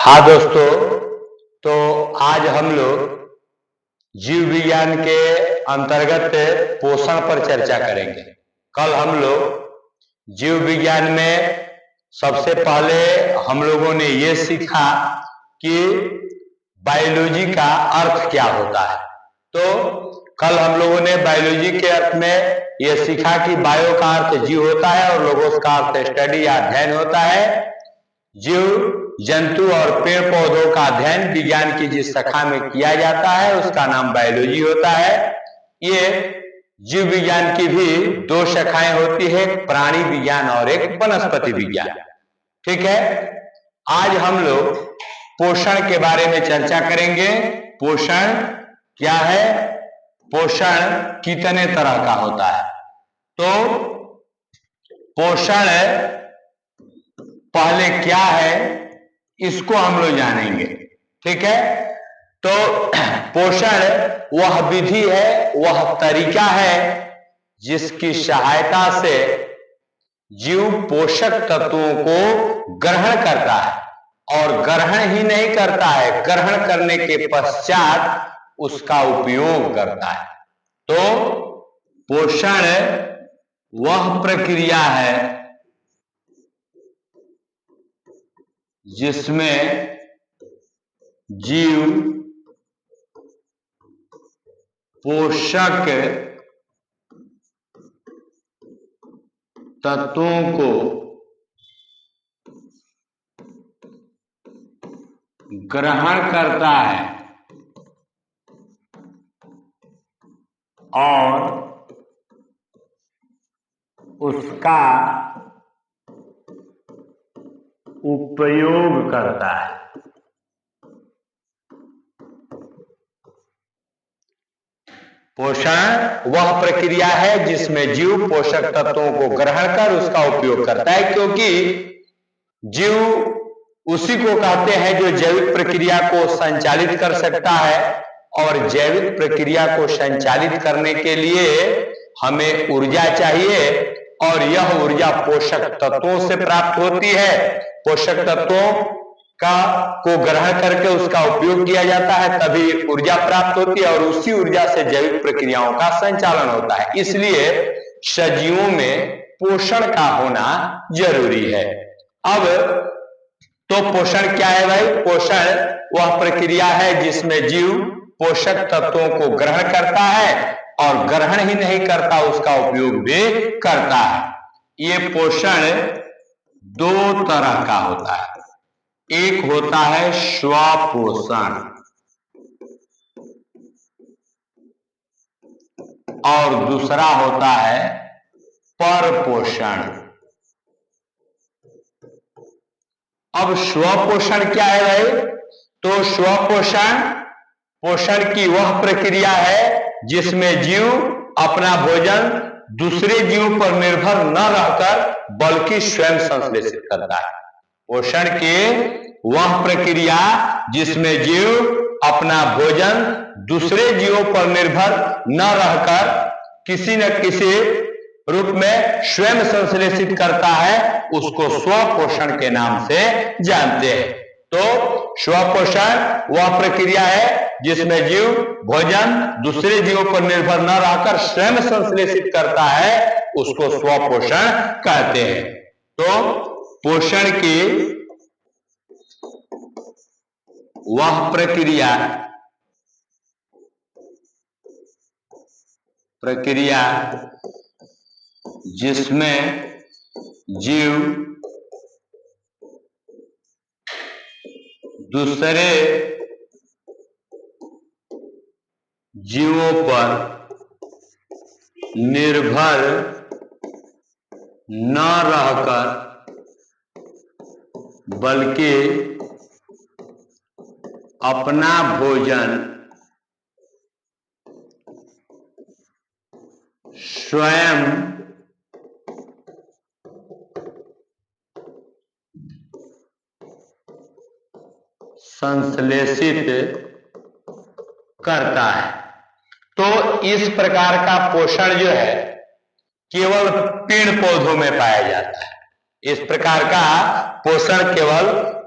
हाँ दोस्तों, तो आज हम लोग जीव विज्ञान के अंतर्गत पोषण पर चर्चा करेंगे। कल हम लोग जीव विज्ञान में सबसे पहले हम लोगों ने ये सीखा कि बायोलॉजी का अर्थ क्या होता है। तो कल हम लोगों ने बायोलॉजी के अर्थ में ये सीखा कि बायो का अर्थ जीव होता है और लोगोस का अर्थ स्टडी या अध्ययन होता है। जीव जंतु और पेड़ पौधों का अध्ययन विज्ञान की जिस शाखा में किया जाता है उसका नाम बायोलॉजी होता है। ये जीव विज्ञान की भी दो शाखाएं होती है, प्राणी विज्ञान और एक वनस्पति विज्ञान। ठीक है, आज हम लोग पोषण के बारे में चर्चा करेंगे। पोषण क्या है, पोषण कितने तरह का होता है। तो पोषण पहले क्या है इसको हम लोग जानेंगे। ठीक है, तो पोषण वह विधि है, वह तरीका है जिसकी सहायता से जीव पोषक तत्वों को ग्रहण करता है, और ग्रहण ही नहीं करता है, ग्रहण करने के पश्चात उसका उपयोग करता है। तो पोषण वह प्रक्रिया है जिसमें जीव पोषक तत्वों को ग्रहण करता है और उसका उपयोग करता है। पोषण वह प्रक्रिया है जिसमें जीव पोषक तत्वों को ग्रहण कर उसका उपयोग करता है, क्योंकि जीव उसी को कहते हैं जो जैविक प्रक्रिया को संचालित कर सकता है, और जैविक प्रक्रिया को संचालित करने के लिए हमें ऊर्जा चाहिए, और यह ऊर्जा पोषक तत्वों से प्राप्त होती है। पोषक तत्वों को ग्रहण करके उसका उपयोग किया जाता है, तभी ऊर्जा प्राप्त होती है, और उसी ऊर्जा से जैविक प्रक्रियाओं का संचालन होता है। इसलिए सजीवों में पोषण का होना जरूरी है। अब तो पोषण क्या है भाई? पोषण वह प्रक्रिया है जिसमें जीव पोषक तत्वों को ग्रहण करता है, और ग्रहण ही नहीं करता उसका उपयोग भी करता है। ये पोषण दो तरह का होता है। एक होता है स्वपोषण और दूसरा होता है परपोषण। अब स्वपोषण क्या है भाई? तो स्वपोषण पोषण की वह प्रक्रिया है जिसमें जीव अपना भोजन दूसरे जीव पर निर्भर न रहकर बल्कि स्वयं संश्लेषित करता है। पोषण की वह प्रक्रिया जिसमें जीव अपना भोजन दूसरे जीवों पर निर्भर न रहकर किसी न किसी रूप में स्वयं संश्लेषित करता है, उसको स्वपोषण के नाम से जानते हैं। तो स्वपोषण वह प्रक्रिया है जिसमें जीव भोजन दूसरे जीवों पर निर्भर न रहकर स्वयं संश्लेषित करता है, उसको स्वपोषण कहते हैं। तो पोषण की वह प्रक्रिया जिसमें जीव दूसरे जीवों पर निर्भर न रहकर बल्कि अपना भोजन स्वयं संश्लेषित करता है। तो इस प्रकार का पोषण जो है केवल पेड़ पौधों में पाया जाता है। इस प्रकार का पोषण केवल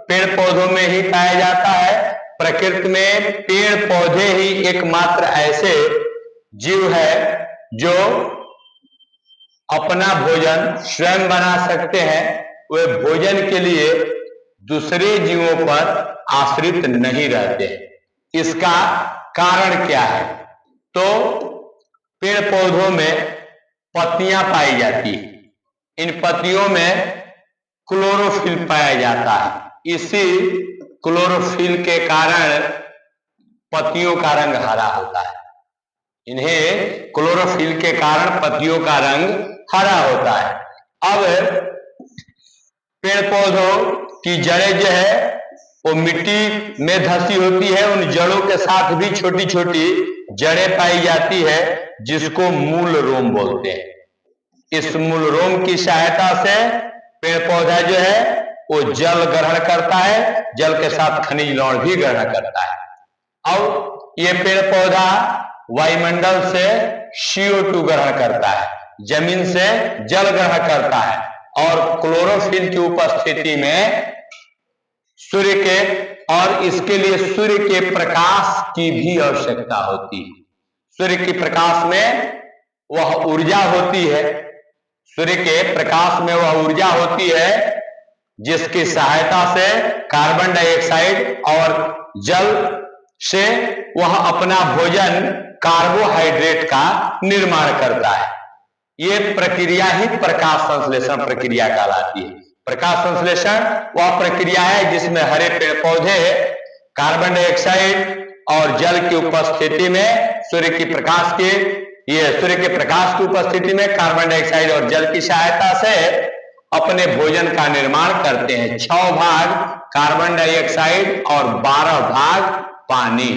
पेड़ पौधों में ही पाया जाता है। प्रकृति में पेड़ पौधे ही एकमात्र ऐसे जीव है जो अपना भोजन स्वयं बना सकते हैं। वे भोजन के लिए दूसरे जीवों पर आश्रित नहीं रहते। इसका कारण क्या है? तो पेड़ पौधों में पत्तियां पाई जाती है। इन पत्तियों में क्लोरोफिल पाया जाता है। इसी क्लोरोफिल के कारण पत्तियों का रंग हरा होता है। इन्हें क्लोरोफिल के कारण पत्तियों का रंग हरा होता है। अब पेड़ पौधों की जड़ें जो है वो मिट्टी में धसी होती है। उन जड़ों के साथ भी छोटी छोटी जड़ें पाई जाती है जिसको मूल रोम बोलते हैं। इस मूल रोम की सहायता से पेड़ पौधा जो है वो जल ग्रहण करता है, जल के साथ खनिज लवण भी ग्रहण करता है। और ये पेड़ पौधा वायुमंडल से CO2 ग्रहण करता है, जमीन से जल ग्रहण करता है और क्लोरोफिल की उपस्थिति में सूर्य के, और इसके लिए सूर्य के प्रकाश की भी आवश्यकता होती है। सूर्य के प्रकाश में वह ऊर्जा होती है, सूर्य के प्रकाश में वह ऊर्जा होती है जिसकी सहायता से कार्बन डाइऑक्साइड और जल से वह अपना भोजन कार्बोहाइड्रेट का निर्माण करता है। ये प्रक्रिया ही प्रकाश संश्लेषण प्रक्रिया कहलाती है। प्रकाश संश्लेषण वह प्रक्रिया है जिसमें हरे पेड़ पौधे कार्बन डाइऑक्साइड और जल की उपस्थिति में सूर्य की प्रकाश की उपस्थिति में कार्बन डाइऑक्साइड और जल की सहायता से अपने भोजन का निर्माण करते हैं। 6 भाग कार्बन डाइऑक्साइड और 12 भाग पानी।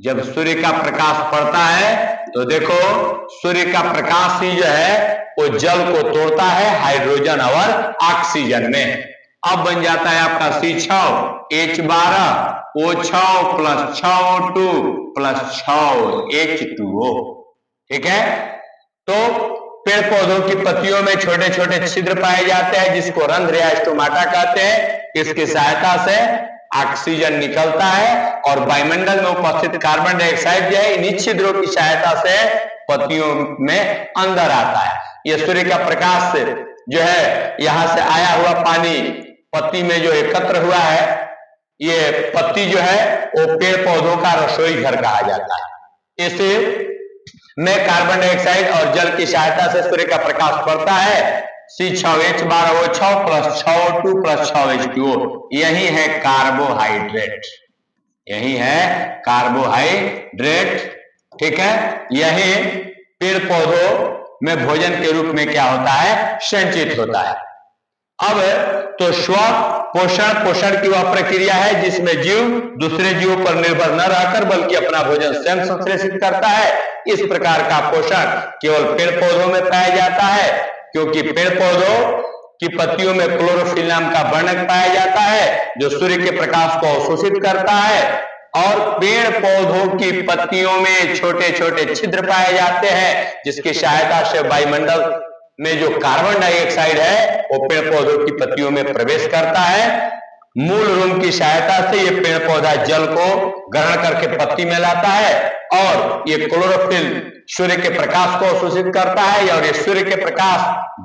जब सूर्य का प्रकाश पड़ता है तो देखो सूर्य का प्रकाश ही जो है वो जल को तोड़ता है हाइड्रोजन और ऑक्सीजन में। अब बन जाता है आपका C6H12O6 + 6O2 + 6H2O। ठीक है, तो पेड़ पौधों की पत्तियों में छोटे छोटे छिद्र पाए जाते हैं जिसको रंध्र या स्टोमाटा कहते हैं। इसकी सहायता से ऑक्सीजन निकलता है और वायुमंडल में उपस्थित कार्बन डाइऑक्साइड जो है इन्हीं छिद्रों की सहायता से पत्तियों में अंदर आता है। यह सूर्य का प्रकाश से जो है यहां से आया हुआ पानी पत्ती में जो एकत्र हुआ है, ये पत्ती जो है वो पेड़ पौधों का रसोई घर कहा जाता है। इसे में कार्बन डाइऑक्साइड और जल की सहायता से सूर्य का प्रकाश पड़ता है। C6H12O6 + 6O2 + 6H2O, यही है कार्बोहाइड्रेट। यही है कार्बोहाइड्रेट। ठीक है, यही पेड़ पौधों में भोजन के रूप में क्या होता है? संचित होता है। अब तो स्व पोषण की वह प्रक्रिया है जिसमें जीव दूसरे जीवों पर निर्भर न रहकर बल्कि अपना भोजन स्वयं संश्लेषित करता है। इस प्रकार का पोषण केवल पेड़ पौधों में पाया जाता है क्योंकि पेड़ पौधों की पत्तियों में क्लोरोफिल नाम का वर्णक पाया जाता है जो सूर्य के प्रकाश को अवशोषित करता है। और पेड़ पौधों की पत्तियों में छोटे छोटे छिद्र पाए जाते हैं जिसकी सहायता से वायुमंडल में जो कार्बन डाइऑक्साइड है वो पेड़ पौधों की पत्तियों में प्रवेश करता है। मूल रोम की सहायता से ये पेड़ पौधा जल को ग्रहण करके पत्ती में लाता है और ये क्लोरोफिल सूर्य के प्रकाश को अवशोषित करता है और ये सूर्य के प्रकाश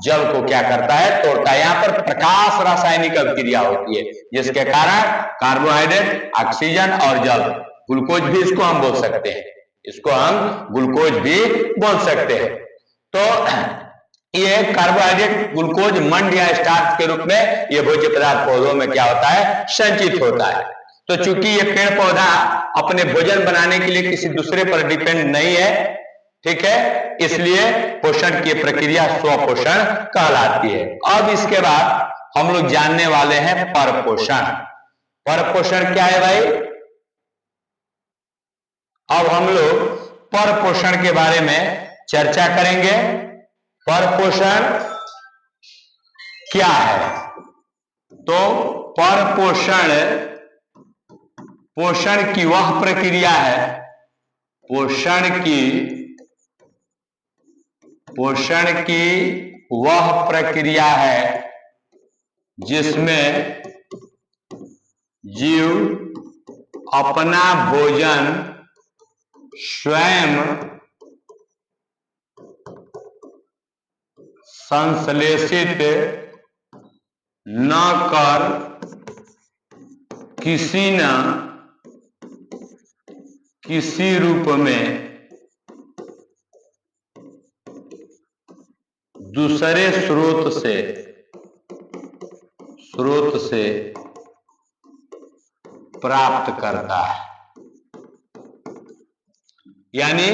जल को क्या करता है? तोड़ता है। यहाँ पर प्रकाश रासायनिक अभिक्रिया होती है जिसके कारण कार्बोहाइड्रेट, ऑक्सीजन और जल, ग्लूकोज भी इसको हम बोल सकते हैं, इसको हम ग्लूकोज भी बोल सकते हैं। तो ये कार्बोहाइड्रेट, ग्लूकोज, मंड या स्टार्च के रूप में ये भोज्य पदार्थ पौधों में क्या होता है? संचित होता है। तो चूंकि ये पेड़ पौधा अपने भोजन बनाने के लिए किसी दूसरे पर डिपेंड नहीं है, ठीक है, इसलिए पोषण की प्रक्रिया स्वपोषण कहलाती है। अब इसके बाद हम लोग जानने वाले हैं परपोषण। परपोषण क्या है भाई? अब हम लोग परपोषण के बारे में चर्चा करेंगे। परपोषण क्या है? तो परपोषण पोषण की वह प्रक्रिया है, पोषण की वह प्रक्रिया है जिसमें जीव अपना भोजन स्वयं संश्लेषित न कर किसी न किसी रूप में दूसरे स्रोत से प्राप्त करता है। यानी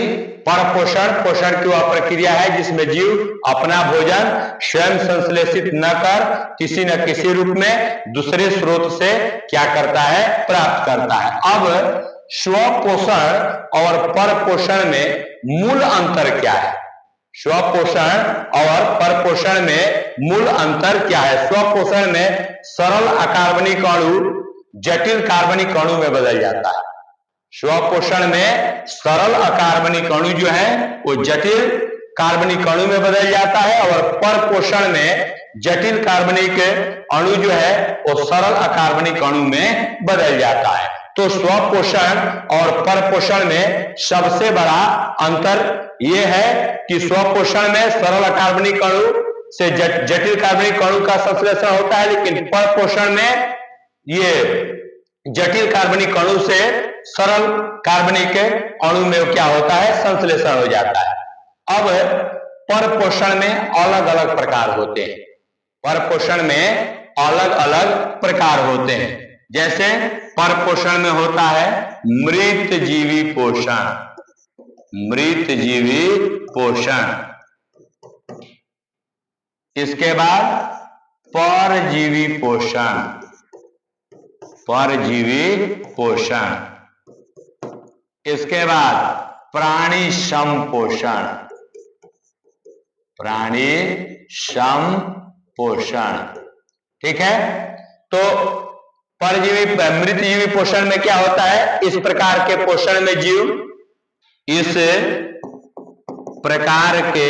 परपोषण पोषण की वह प्रक्रिया है जिसमें जीव अपना भोजन स्वयं संश्लेषित न कर किसी न किसी रूप में दूसरे स्रोत से क्या करता है, प्राप्त करता है। अब स्वपोषण और परपोषण में मूल अंतर क्या है? स्वपोषण और परपोषण में मूल अंतर क्या है? स्वपोषण में सरल अकार्बनिक अणु जटिल कार्बनिक अणु में बदल जाता है। स्वपोषण में सरल अकार्बनिक अणु जो है वो जटिल कार्बनिक अणु में बदल जाता है और परपोषण में जटिल कार्बनिक अणु जो है वो सरल अकार्बनिक अणु में बदल जाता है। तो स्वपोषण और परपोषण में सबसे बड़ा अंतर ये है कि स्वपोषण में सरल अकार्बनिक अणु से जटिल कार्बनिक अणु का संश्लेषण होता है, लेकिन परपोषण में ये जटिल कार्बनिक अणु से सरल कार्बनिक अणु में क्या होता है, संश्लेषण हो जाता है। अब परपोषण में अलग अलग प्रकार होते हैं। परपोषण में अलग अलग प्रकार होते हैं। जैसे परपोषण में होता है मृत जीवी पोषण, मृत जीवी पोषण। इसके बाद परजीवी पोषण, परजीवी पोषण। इसके बाद प्राणी संपोषण, प्राणी संपोषण। ठीक है, तो परजीवी मृत जीवी पोषण में क्या होता है, इस प्रकार के पोषण में जीव, इस प्रकार के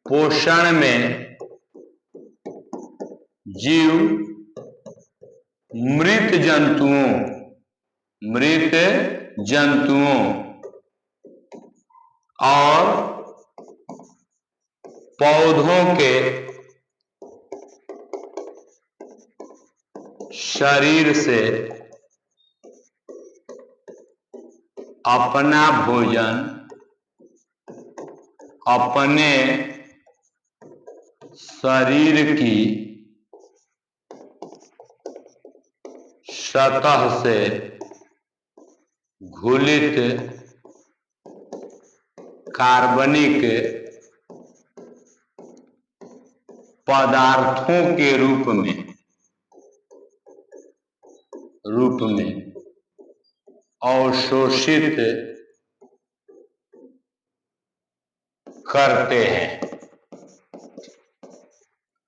पोषण में जीव मृत जंतुओं और पौधों के शरीर से अपना भोजन अपने शरीर की सतह से घुलित कार्बनिक पदार्थों के रूप में अवशोषित करते हैं।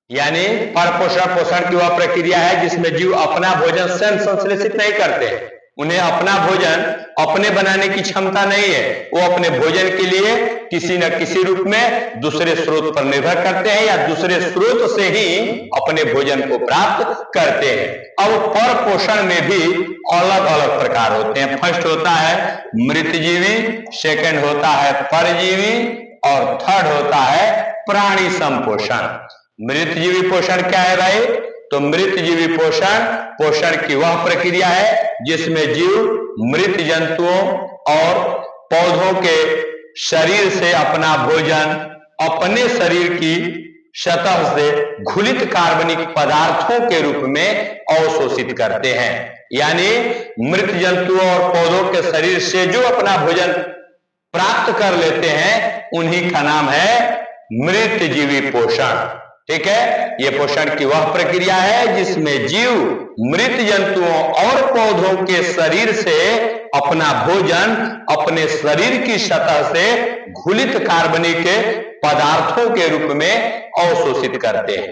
यानी परपोषण पोषण की वह प्रक्रिया है जिसमें जीव अपना भोजन स्वयं संश्लेषित नहीं करते हैं। उन्हें अपना भोजन अपने बनाने की क्षमता नहीं है। वो अपने भोजन के लिए किसी न किसी रूप में दूसरे स्रोत पर निर्भर करते हैं या दूसरे स्रोत से ही अपने भोजन को प्राप्त करते हैं। अब परपोषण में भी अलग अलग प्रकार होते हैं। फर्स्ट होता है मृतजीवी, सेकंड होता है परजीवी और थर्ड होता है प्राणी संपोषण। मृतजीवी पोषण क्या है भाई? तो मृतजीवी पोषण की वह प्रक्रिया है जिसमें जीव मृत जंतुओं और पौधों के शरीर से अपना भोजन अपने शरीर की सतह से घुलित कार्बनिक पदार्थों के रूप में अवशोषित करते हैं। यानी मृत जंतुओं और पौधों के शरीर से जो अपना भोजन प्राप्त कर लेते हैं उन्हीं का नाम है मृतजीवी पोषण। ठीक है, ये पोषण की वह प्रक्रिया है जिसमें जीव मृत जंतुओं और पौधों के शरीर से अपना भोजन अपने शरीर की सतह से घुलित कार्बनिक पदार्थों के रूप में अवशोषित करते हैं।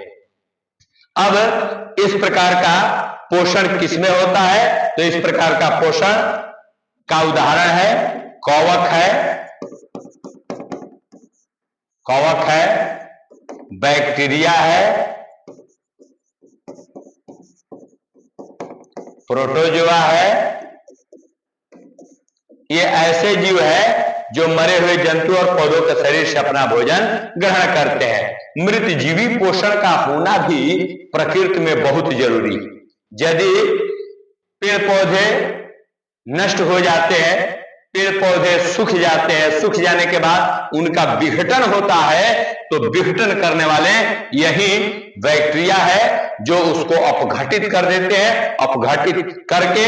अब इस प्रकार का पोषण किसमें होता है? तो इस प्रकार का पोषण का उदाहरण है कवक है, बैक्टीरिया है, प्रोटोजोआ है, ये ऐसे जीव है जो मरे हुए जंतु और पौधों के शरीर से अपना भोजन ग्रहण करते हैं। मृत जीवी पोषण का होना भी प्रकृति में बहुत जरूरी है। यदि पेड़ पौधे नष्ट हो जाते हैं, पेड़ पौधे सूख जाते हैं, सूख जाने के बाद उनका विघटन होता है, तो विघटन करने वाले यही बैक्टीरिया है जो उसको अपघटित कर देते हैं। अपघटित करके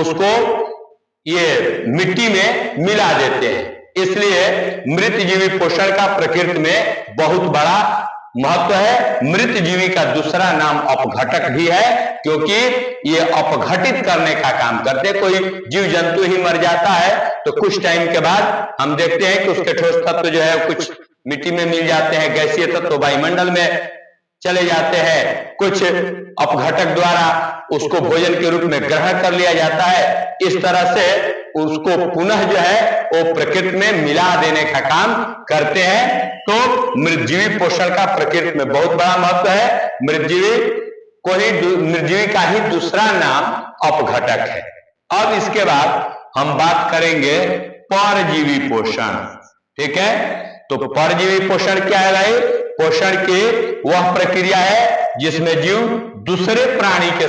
उसको ये मिट्टी में मिला देते हैं। इसलिए मृत जीवी पोषण का प्रकृति में बहुत बड़ा महत्व है। मृत जीवी का दूसरा नाम अपघटक भी है, क्योंकि ये अपघटित करने का काम करते हैं। कोई जीव जंतु ही मर जाता है तो कुछ टाइम के बाद हम देखते हैं कि उसके ठोस तत्व जो है कुछ मिट्टी में मिल जाते हैं, गैसीय तत्व वायुमंडल में चले जाते हैं, कुछ अपघटक द्वारा उसको भोजन के रूप में ग्रहण कर लिया जाता है। इस तरह से उसको पुनः जो है वो प्रकृति में मिला देने का काम करते हैं। तो मृतजीवी पोषण का प्रकृति में बहुत बड़ा महत्व है। मृतजीवी का ही दूसरा नाम अपघटक है। अब इसके बाद हम बात करेंगे परजीवी पोषण। ठीक है, तो परजीवी पोषण क्या है भाई? पोषण की वह प्रक्रिया है जिसमें जीव दूसरे प्राणी के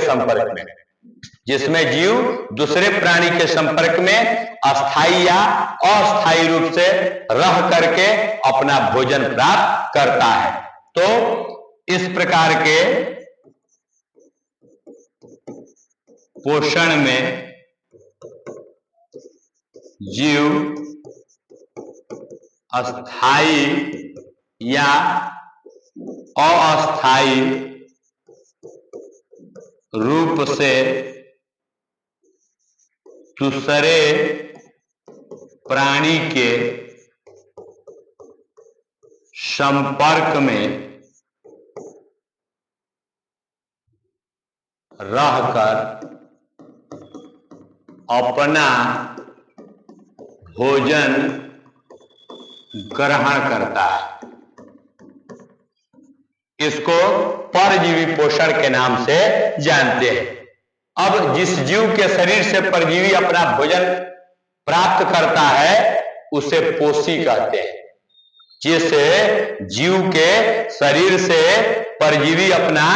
संपर्क में, अस्थायी या अस्थायी रूप से रह करके अपना भोजन प्राप्त करता है। तो इस प्रकार के पोषण में जीव अस्थायी या अस्थायी रूप से दूसरे प्राणी के संपर्क में रहकर अपना भोजन ग्रहण करता है। इसको परजीवी पोषण के नाम से जानते हैं। अब जिस जीव के शरीर से परजीवी अपना भोजन प्राप्त करता है उसे पोषी कहते हैं। जिस जीव के शरीर से परजीवी अपना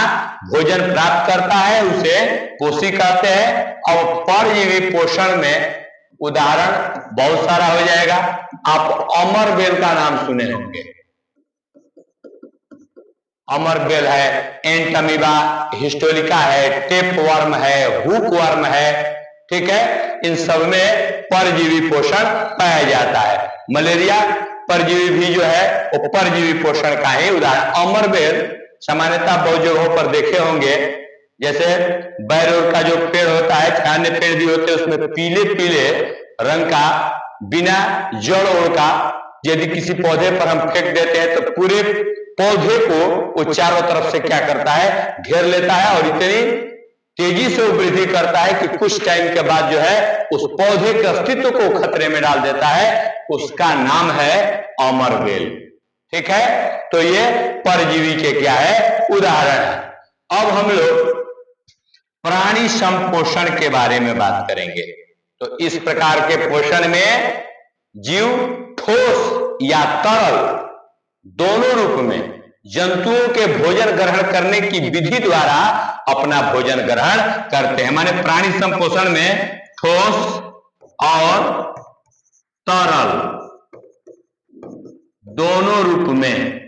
भोजन प्राप्त करता है उसे पोषी कहते हैं। अब परजीवी पोषण में उदाहरण बहुत सारा हो जाएगा। आप अमरबेल का नाम सुने होंगे। अमरबेल है, एंटमीबा हिस्टोलिका है, टेप वर्म है, हुक वर्म है। ठीक है, इन सब में परजीवी पोषण पाया जाता है। मलेरिया परजीवी भी जो है वो परजीवी पोषण का ही उदाहरण। अमरबेल सामान्यतः बहुत जगहों पर देखे होंगे, जैसे बैरोड का जो पेड़ होता है, अन्य पेड़ भी होते हैं, उसमें पीले पीले रंग का बिना जड़ ओढ़ का यदि किसी पौधे पर हम फेंक देते हैं तो पूरे पौधे को वो चारों तरफ से क्या करता है, घेर लेता है और इतनी तेजी से वो वृद्धि करता है कि कुछ टाइम के बाद जो है उस पौधे के अस्तित्व को खतरे में डाल देता है। उसका नाम है अमरबेल। ठीक है, तो ये परजीवी के क्या है, उदाहरण है। अब हम लोग प्राणी संपोषण के बारे में बात करेंगे। तो इस प्रकार के पोषण में जीव ठोस या तरल दोनों रूप में जंतुओं के भोजन ग्रहण करने की विधि द्वारा अपना भोजन ग्रहण करते हैं। माने प्राणी संपोषण में ठोस और तरल दोनों रूप में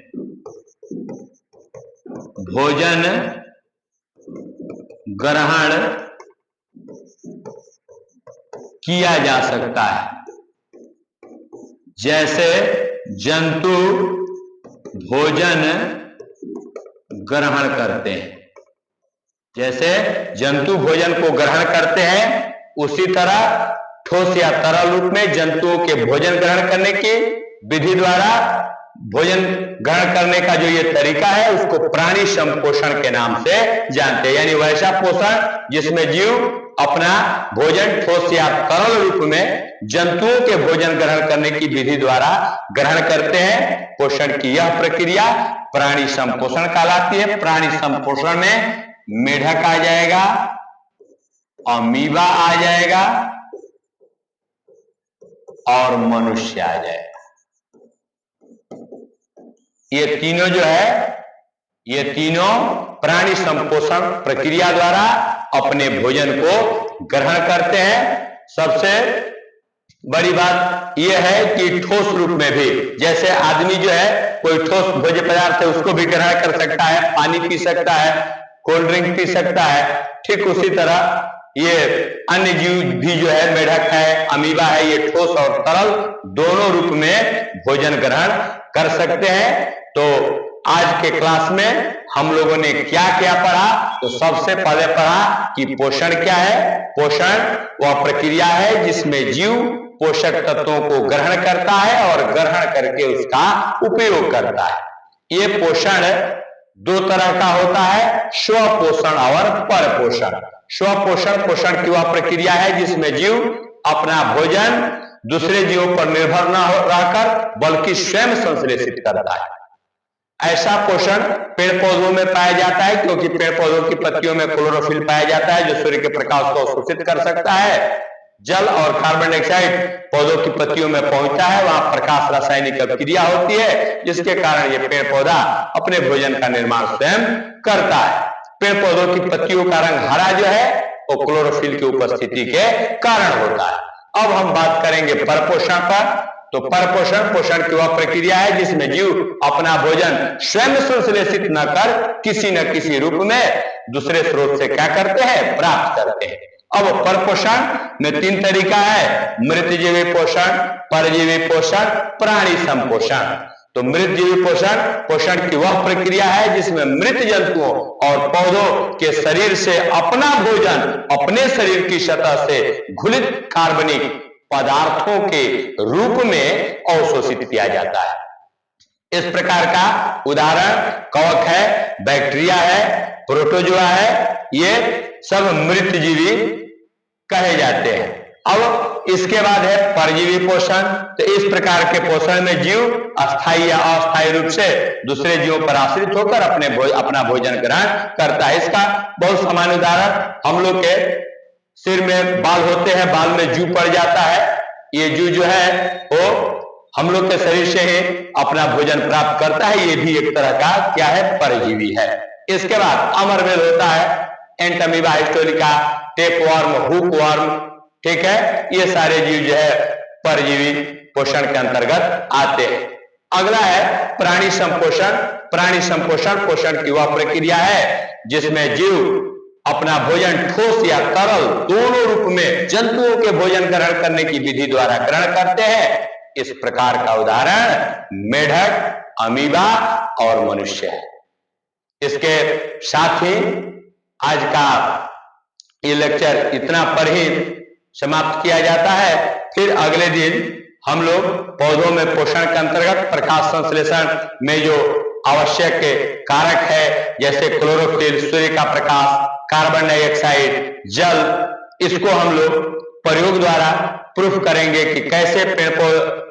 भोजन ग्रहण किया जा सकता है। जैसे जंतु भोजन ग्रहण करते हैं, जैसे जंतु भोजन को ग्रहण करते हैं, उसी तरह ठोस या तरल रूप में जंतुओं के भोजन ग्रहण करने की विधि द्वारा भोजन ग्रहण करने का जो ये तरीका है उसको प्राणी संपोषण के नाम से जानते हैं। यानी वैसा पोषण जिसमें जीव अपना भोजन ठोस या तरल रूप में जंतुओं के भोजन ग्रहण करने की विधि द्वारा ग्रहण करते हैं। पोषण की यह प्रक्रिया प्राणी संपोषण कहलाती है। प्राणी संपोषण में मेढक आ जाएगा, अमीबा आ जाएगा और मनुष्य आ जाएगा। ये तीनों जो है, ये तीनों प्राणी संपोषण प्रक्रिया द्वारा अपने भोजन को ग्रहण करते हैं। सबसे बड़ी बात यह है कि ठोस रूप में भी, जैसे आदमी जो है कोई ठोस भोज्य पदार्थ है उसको भी ग्रहण कर सकता है, पानी पी सकता है, कोल्ड ड्रिंक पी सकता है, ठीक उसी तरह ये अन्य जीव भी जो है, मेढक है, अमीबा है, ये ठोस और तरल दोनों रूप में भोजन ग्रहण कर सकते हैं। तो आज के क्लास में हम लोगों ने क्या क्या पढ़ा? तो सबसे पहले पढ़ा कि पोषण क्या है। पोषण वह प्रक्रिया है जिसमें जीव पोषक तत्वों को ग्रहण करता है और ग्रहण करके उसका उपयोग करता है। ये पोषण दो तरह का होता है, स्वपोषण और परपोषण। स्वपोषण पोषण की वह प्रक्रिया है जिसमें जीव अपना भोजन दूसरे जीवों पर निर्भर न रहकर बल्कि स्वयं संश्लेषित करता है। ऐसा पोषण पेड़ पौधों में पाया जाता है, क्योंकि पेड़ पौधों की पत्तियों में क्लोरोफिल पाया जाता है जो सूर्य के प्रकाश को अवशोषित कर सकता है। जल और कार्बन डाइऑक्साइड पौधों की पत्तियों में पहुंचता है, वहां प्रकाश रासायनिक अभिक्रिया होती है जिसके कारण ये पेड़ पौधा अपने भोजन का निर्माण स्वयं करता है। पेड़ पौधों की पत्तियों का रंग हरा जो है वो क्लोरोफिल की उपस्थिति के कारण होता है। अब हम बात करेंगे परपोषण पर। तो परपोषण पोषण की वह प्रक्रिया है जिसमें जीव अपना भोजन स्वयं संश्लेषित न कर किसी न किसी रूप में दूसरे स्रोत से क्या करते हैं? प्राप्त करते हैं। अब परपोषण में तीन तरीका है, मृतजीवी पोषण, परजीवी पोषण, प्राणी संपोषण। तो मृतजीवी पोषण पोषण की वह प्रक्रिया है जिसमें मृत जंतुओं और पौधों के शरीर से अपना भोजन अपने शरीर की सतह से घुलित कार्बनिक पदार्थों के रूप में अवशोषित किया जाता है। इस प्रकार का उदाहरण कवक है, बैक्टीरिया है, प्रोटोजोआ है, ये सब मृतजीवी कहे जाते हैं। अब इसके बाद है परजीवी पोषण। तो इस प्रकार के पोषण में जीव अस्थायी या अस्थायी रूप से दूसरे जीवों पर आश्रित होकर अपना भोजन ग्रहण करता है। इसका बहुत सामान्य उदाहरण, हम लोग के सिर में बाल होते हैं, बाल में जू पड़ जाता है, ये जू जो है वो हम लोग के शरीर से ही अपना भोजन प्राप्त करता है। ये भी एक तरह का क्या है? परजीवी है। इसके बाद अमरबेल होता है, एंटमीबा हिस्टोरिका, टेपवर्म, हुकवर्म, ठीक है, ये सारे जीव जो है परजीवी पोषण के अंतर्गत आते हैं। अगला है प्राणी संपोषण। प्राणी संपोषण पोषण की वह प्रक्रिया है जिसमें जीव अपना भोजन ठोस या तरल दोनों रूप में जंतुओं के भोजन ग्रहण करने की विधि द्वारा ग्रहण करते हैं। इस प्रकार का उदाहरण मेढक, अमीबा और मनुष्य है। इसके साथ ही आज का ये लेक्चर इतना पर ही समाप्त किया जाता है। फिर अगले दिन हम लोग पौधों में पोषण के अंतर्गत प्रकाश संश्लेषण में जो आवश्यक कारक है, जैसे क्लोरोफिल, सूर्य का प्रकाश, कार्बन डाइऑक्साइड, जल, इसको हम लोग प्रयोग द्वारा प्रूफ करेंगे कि कैसे पेड़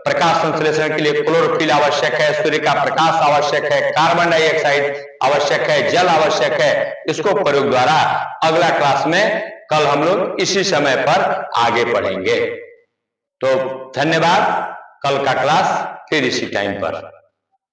प्रकाश संश्लेषण के लिए क्लोरोफिल आवश्यक है, सूर्य का प्रकाश आवश्यक है, कार्बन डाइऑक्साइड आवश्यक है, जल आवश्यक है। इसको प्रयोग द्वारा अगला क्लास में कल हम लोग इसी समय पर आगे पढ़ेंगे। तो धन्यवाद, कल का क्लास फिर इसी टाइम पर।